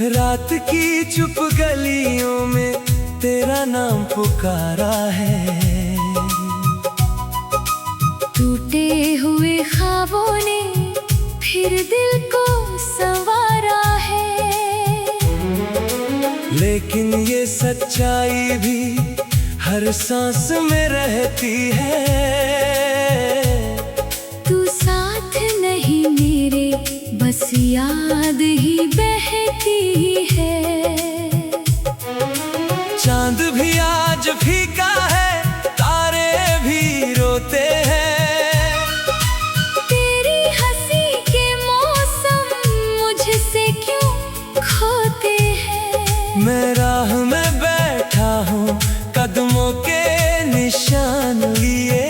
रात की चुप गलियों में तेरा नाम पुकारा है। टूटे हुए ख्वाबों ने फिर दिल को संवारा है। लेकिन ये सच्चाई भी हर सांस में रहती है। तू साथ नहीं मेरे, बस याद ही बहती है। चांद भी आज फीका है, तारे भी रोते हैं। तेरी हंसी के मौसम मुझसे क्यों खोते हैं। मैं राह में बैठा हूँ कदमों के निशान लिए।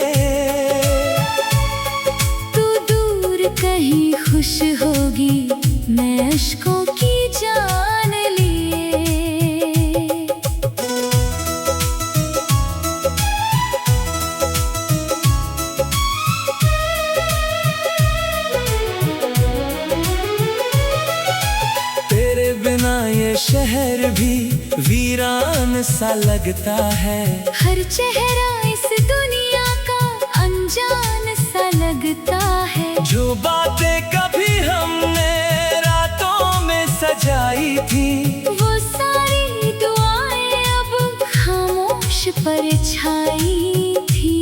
तू दूर कहीं खुश होगी, मैं अश्कों की जान लिए। तेरे बिना ये शहर भी वीरान सा लगता है। हर चेहरा इस दुनिया का अनजान सा लगता है। जो बातें कभी हमने रातों में सजाई थी, वो सारी दुआएं अब खामोश परछाई थी।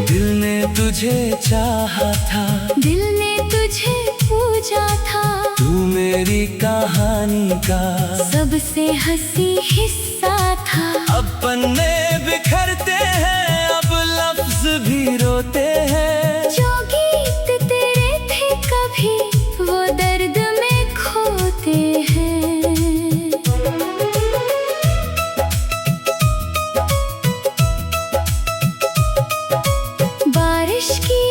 दिल ने तुझे चाहा था, दिल ने तुझे पूजा था। तू मेरी कहानी का सबसे हंसी हिस्सा था। अब पन्ने बिखरते हैं, अब लफ्ज भी रोते हैं। जो गीत तेरे थे कभी, वो दर्द में खोते हैं। बारिश की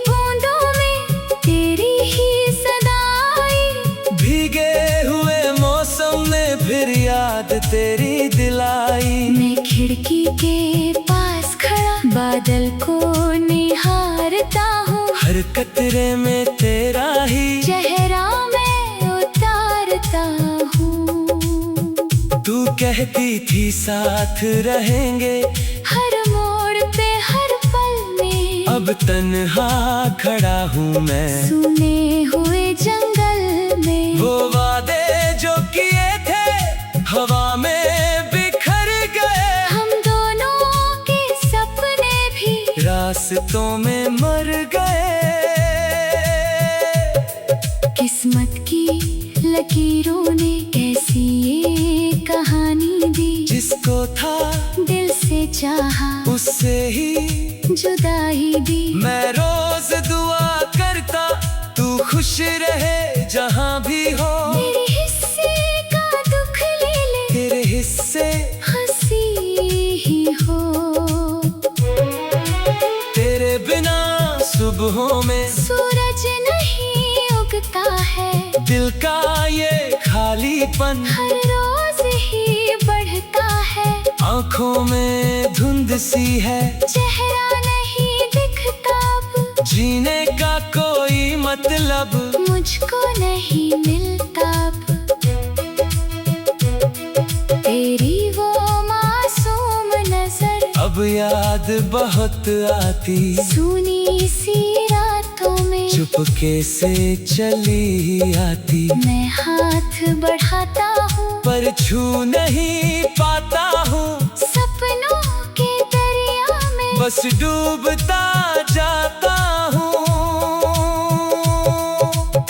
बूंदों में तेरी ही सदा आई। भीगे हुए मौसम ने फिर याद तेरी दिलाई। मैं खिड़की के पास खड़ा बादल को निहारता हूँ। हर कतरे में तेरा ही चेहरा मैं उतारता हूँ। तू कहती थी साथ रहेंगे, हर मोड़ पे हर पल में। अब तन्हा खड़ा हूँ मैं सुने हुए जंगल में। वो वादे जो किए थे हवा में बिखर गए। हम दोनों के सपने भी रास्तों में मर गए। किस्मत की लकीरों ने कैसी ये कहानी दी। जिसको था दिल से चाहा, उससे ही जुदाई दी। मैं रोज दुआ करता तू खुश रहे जहाँ भी हो। मेरे हिस्से का दुख ले ले, तेरे हिस्से हंसी ही हो। तेरे बिना सुबहों में सूरज नहीं उगता है। दिल का ये खालीपन हर रोज ही बढ़ता है। आँखों में धुंध सी है, चेहरा नहीं दिखता अब। जीने का कोई मतलब मुझको नहीं मिलता अब। तेरी वो मासूम नजर अब याद बहुत आती। सुनी सी रातों में चुपके से चली आती। मैं हाथ बढ़ाता हूँ, पर छू नहीं पाता हूँ। सपनों के दरिया में बस डूबता जाता हूँ।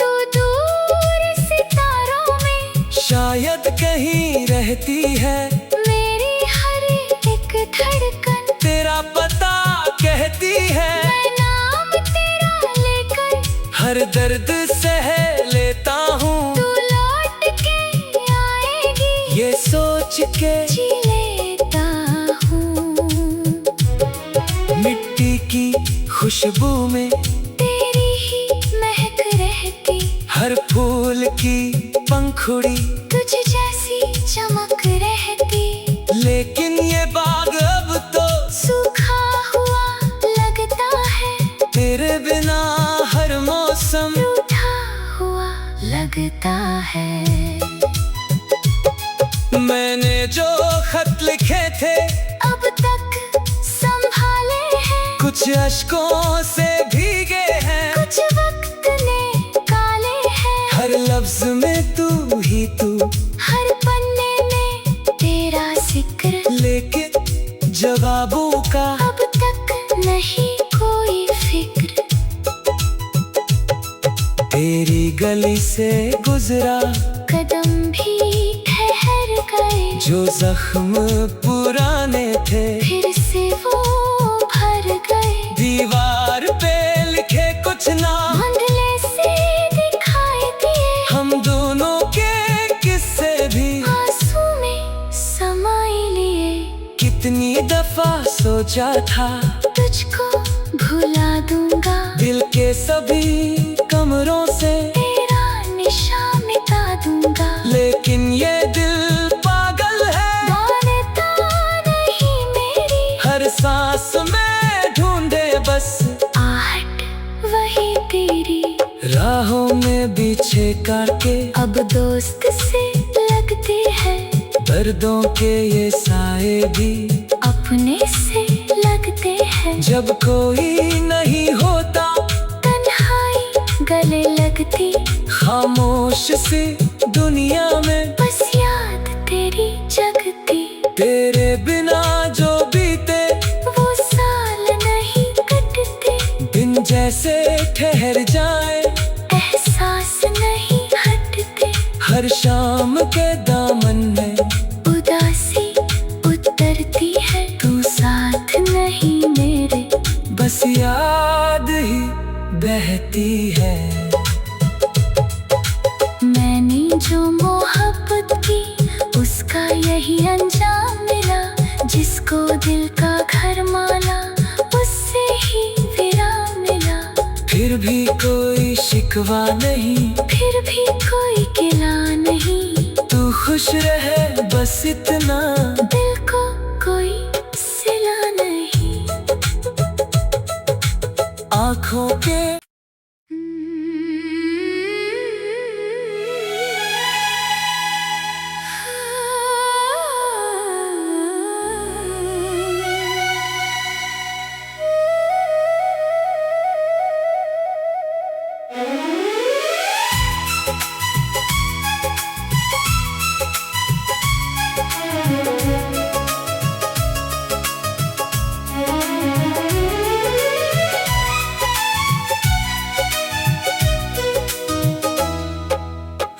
तू दूर सितारों में शायद कहीं रहती है। मेरी हर एक धड़कन तेरा पता कहती है। मैं नाम तेरा लेकर हर दर्द सह लेता हूँ। तू लौट के आएगी, ये सोच के जी लेता हूँ। मिट्टी की खुशबू में तेरी ही महक रहती। हर फूल की पंखुड़ी तुझ जैसी चमक रहती। लेकिन ये बाग अब तो सूखा हुआ लगता है। तेरे बिना हर मौसम रूठा हुआ लग लगता है। मैंने जो खत लिखे थे अब तक संभाले हैं, कुछ अश्कों से भीगे हैं, कुछ वक्त ने काले हैं। हर लफ्ज में तू ही तू, हर पन्ने में तेरा जिक्र, लेकिन जवाबों का अब तक नहीं कोई फिक्र। तेरी गली से गुजरा कदम भी ठहर गए, जो जख्म पुराने थे फिर से वो भर गए। दीवार पे लिखे कुछ नाम धुंधले से दिखाई दिए, हम दोनों के किस्से भी आंसू में समाई लिए। कितनी दफा सोचा था तुझको भुला दूंगा, दिल के सभी कमरों से तेरा निशान मिटा दूंगा। लेकिन ये दिल पागल है, मानता नहीं मेरी, हर सांस में ढूंढे बस आहट वही तेरी। राहों में बिछे कांटे अब दोस्त से लगते हैं, दर्दों के ये साए भी अपने से लगते हैं। जब कोई नहीं होता तन्हाई गले लगती, खामोश सी दुनिया में बस याद तेरी जगती। तेरे बिना जो बीते वो साल नहीं कटते, दिन जैसे ठहर जाए, एहसास नहीं हटते। हर शाम के दामन में उदासी उतरती है, तू साथ नहीं मेरे, बस याद ही बहती है। मैंने जो मोहब्बत की उसका यही अंजाम मिला, जिसको दिल का घर माना उससे ही विराम मिला। फिर भी कोई शिकवा नहीं, फिर भी कोई गिला नहीं, तू खुश रहे बस इतना, दिल को कोई सिला नहीं। आँखों के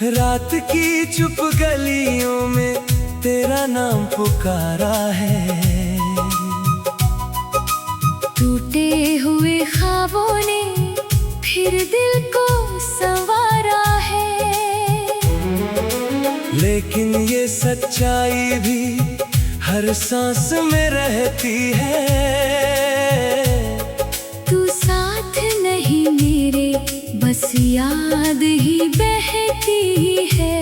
रात की चुप गलियों में तेरा नाम पुकारा है। टूटे हुए ख्वाबों ने फिर दिल को संवारा है, लेकिन ये सच्चाई भी हर सांस में रहती है। तू साथ नहीं मेरे, बस याद ही बहती है।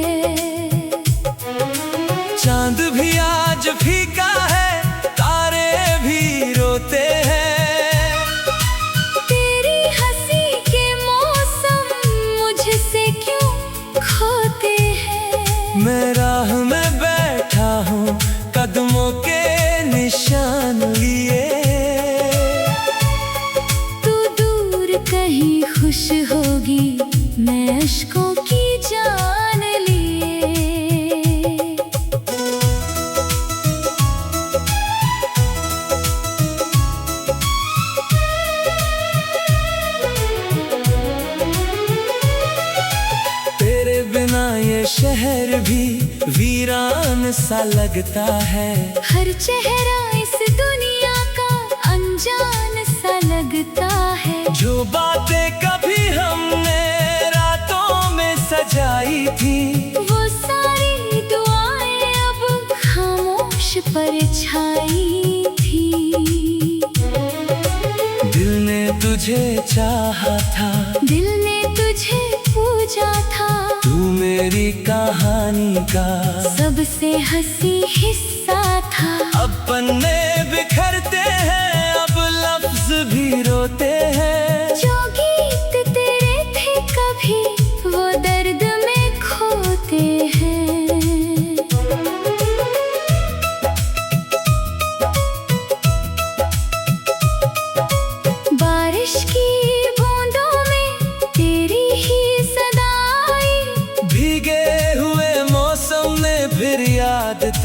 चांद भी आज फीका है, तारे भी रोते हैं, तेरी हंसी के मौसम मुझसे क्यों खोते हैं। मैं राह में बैठा हूँ कदमों के निशान लिए, तू दूर कहीं खुश होगी, मैं अश्कों की जान लिए। तेरे बिना ये शहर भी वीरान सा लगता है। हर चेहरा इस दुनिया का अनजान सा लगता है। जो बातें कभी हमने रातों में सजाई थी, वो सारी दुआएं अब खामोश परछाई थी। दिल ने तुझे चाहा था, दिल ने तुझे पूजा था, तू मेरी कहानी का सबसे हंसी हिस्सा था। अब पन्ने बिखरते हैं, अब लफ्ज भी रोते हैं। जो गीत तेरे थे कभी, वो दर्द में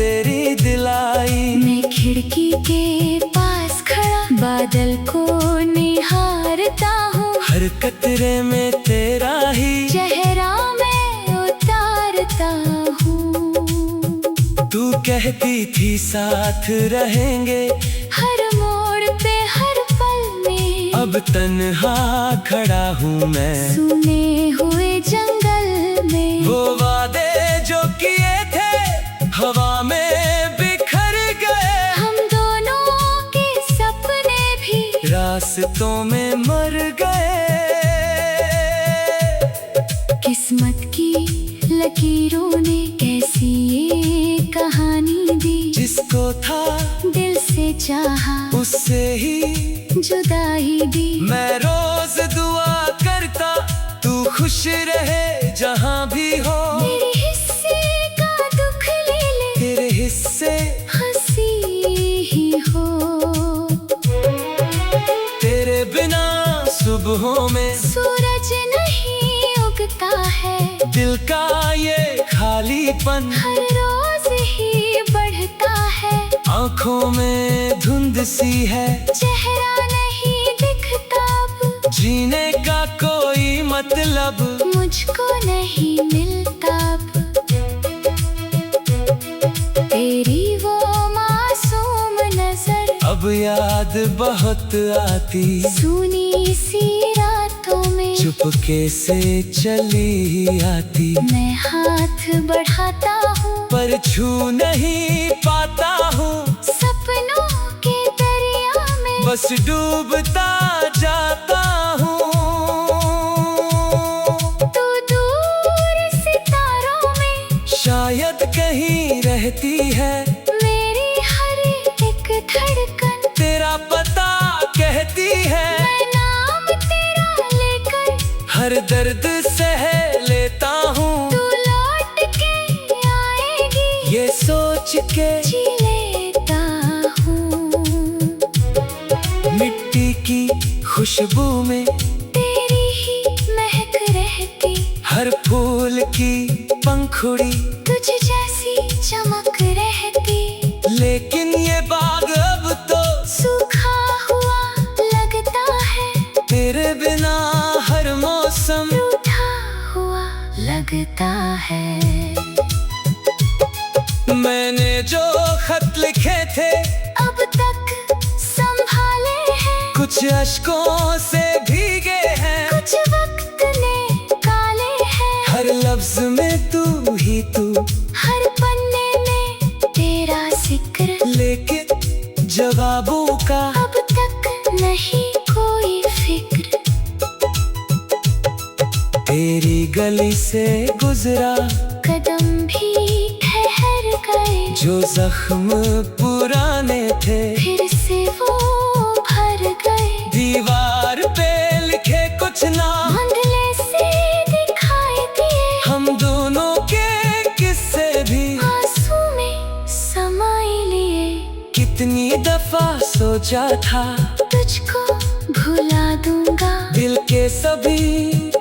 तेरी दिलाई। मैं खिड़की के पास खड़ा बादल को निहारता हूँ, हर कतरे में तेरा ही चेहरा मैं उतारता हूँ। तू कहती थी साथ रहेंगे, हर मोड़ पे हर पल में। अब तन्हा खड़ा हूँ मैं सुने हुए जंगल में। वो वादे जो किए थे हवा में बिखर गए, हम दोनों के सपने भी रास्तों में मर गए। किस्मत की लकीरों ने कैसी ये कहानी दी, जिसको था दिल से चाहा उससे ही जुदाई दी। मैं रोज दुआ करता तू खुश रहे जहाँ भी हो, मेरे हिस्से का दुख ले ले, तेरे हिस्से हंसी ही हो। तेरे बिना सुबहों में सूरज नहीं उगता है, दिल का ये खालीपन हर रोज ही बढ़ता है। आँखों में धुंध सी है, चेहरा नहीं दिखता अब, जीने का कोई मतलब मुझको नहीं मिलता अब। तेरी वो मासूम नजर अब याद बहुत आती, सुनी सी रातों में चुपके से चली आती। मैं हाथ बढ़ाता हूँ पर छू नहीं पाता हूँ, सपनों के दरिया में बस डूबता जाता हूँ। तू दूर सितारों में शायद कहीं रहती है, मेरी हर एक धड़कन तेरा पता कहती है। मैं नाम तेरा लेकर हर दर्द सह लेता हूँ, तू लौट के आएगी ये सोच के जी लेता हूँ। मिट्टी की खुशबू में तेरी ही महक रहती, हर फूल की पंखुड़ी तुझ जैसी चमक रहती। लेकिन ये बाग अब तो सूखा हुआ लगता है, तेरे बिना हर मौसम रूठा हुआ लगता है। मैंने जो खत लिखे थे अब तक संभाले हैं, कुछ अश्कों से भीगे हैं, कुछ वक्त ने काले हैं। हर लफ्ज में तू ही तू, हर पन्ने में तेरा जिक्र, लेकिन जवाबों का अब तक नहीं कोई फिक्र। तेरी गली से गुजरा कदम भी ठहर गए, जो जख्म पुराने थे फिर से वो भर गए। दीवार पे लिखे कुछ नाम धुंधले से दिखाई दिए, हम दोनों के किस्से भी आंसू में समाई लिए। कितनी दफा सोचा था तुझको भुला दूंगा, दिल के सभी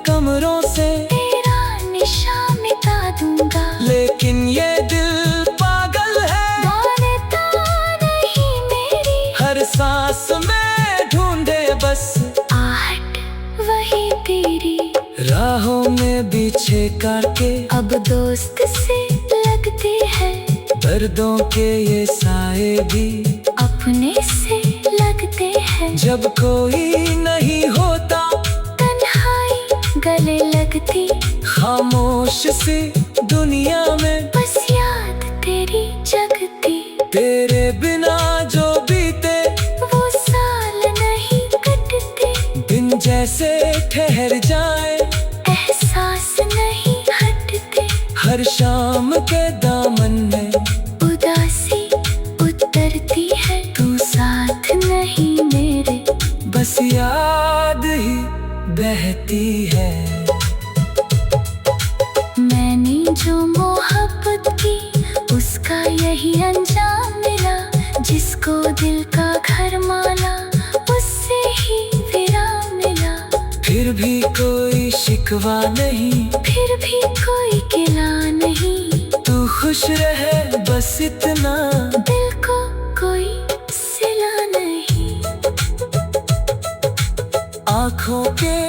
कमरों से तेरा निशान मिटा दूंगा। लेकिन ये दिल पागल है, मानता नहीं मेरी हर सांस में ढूंढे बस आहट वही तेरी। राहों में बिछे कांटे अब दोस्त से लगते हैं, दर्दों के ये साए भी अपने से लगते हैं। जब कोई नहीं होता तन्हाई गले लगती, खामोश सी दुनिया में बस याद तेरी जगती। तेरे बिना जो बीते वो साल नहीं कटते, दिन जैसे ठहर जाए, एहसास नहीं हटते। हर शाम के दामन में उदासी उतरती है, तू साथ नहीं मेरे, बस याद ही बहती है। मैंने जो मोहब्बत की उसका यही अंजाम मिला, जिसको दिल का घर माना उससे ही विराम मिला। फिर भी कोई शिकवा नहीं, फिर भी कोई गिला नहीं, तू खुद खुश रहे बस इतना, दिल को कोई सिला नहीं। आँखों के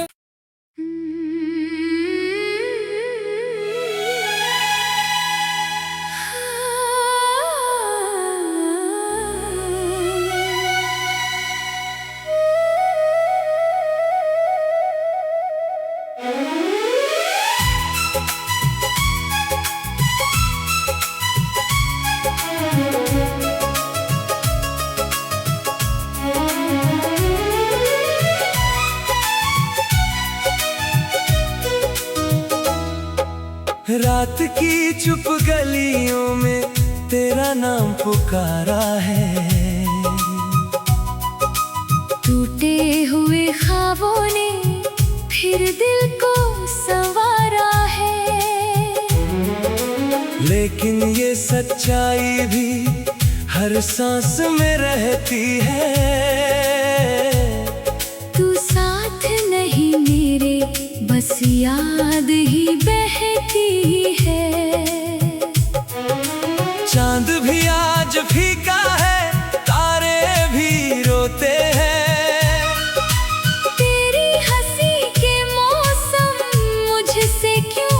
रात की चुप गलियों में तेरा नाम पुकारा है। टूटे हुए ख्वाबों ने फिर दिल को संवारा है। लेकिन ये सच्चाई भी हर सांस में रहती है। तू साथ नहीं मेरे, बस याद ही बहती है। चांद भी आज फीका है, तारे भी रोते हैं। तेरी हंसी के मौसम मुझसे क्यों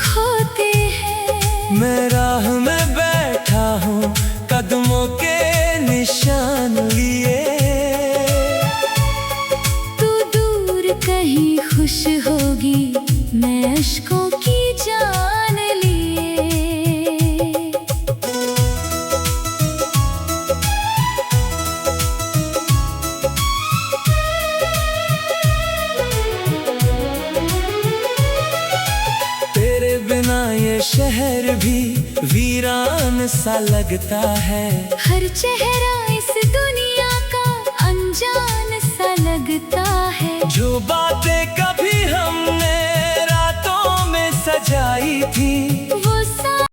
खोते हैं। मैं राह में बैठा हूँ कदमों के निशान लिए। तू दूर कहीं खुश होगी, मैं अश्कों की जान लिए। तेरे बिना ये शहर भी वीरान सा लगता है। हर चेहरा इस दुनिया का अनजान सा लगता है। जो बातें कभी हमने रातों में सजाई थी,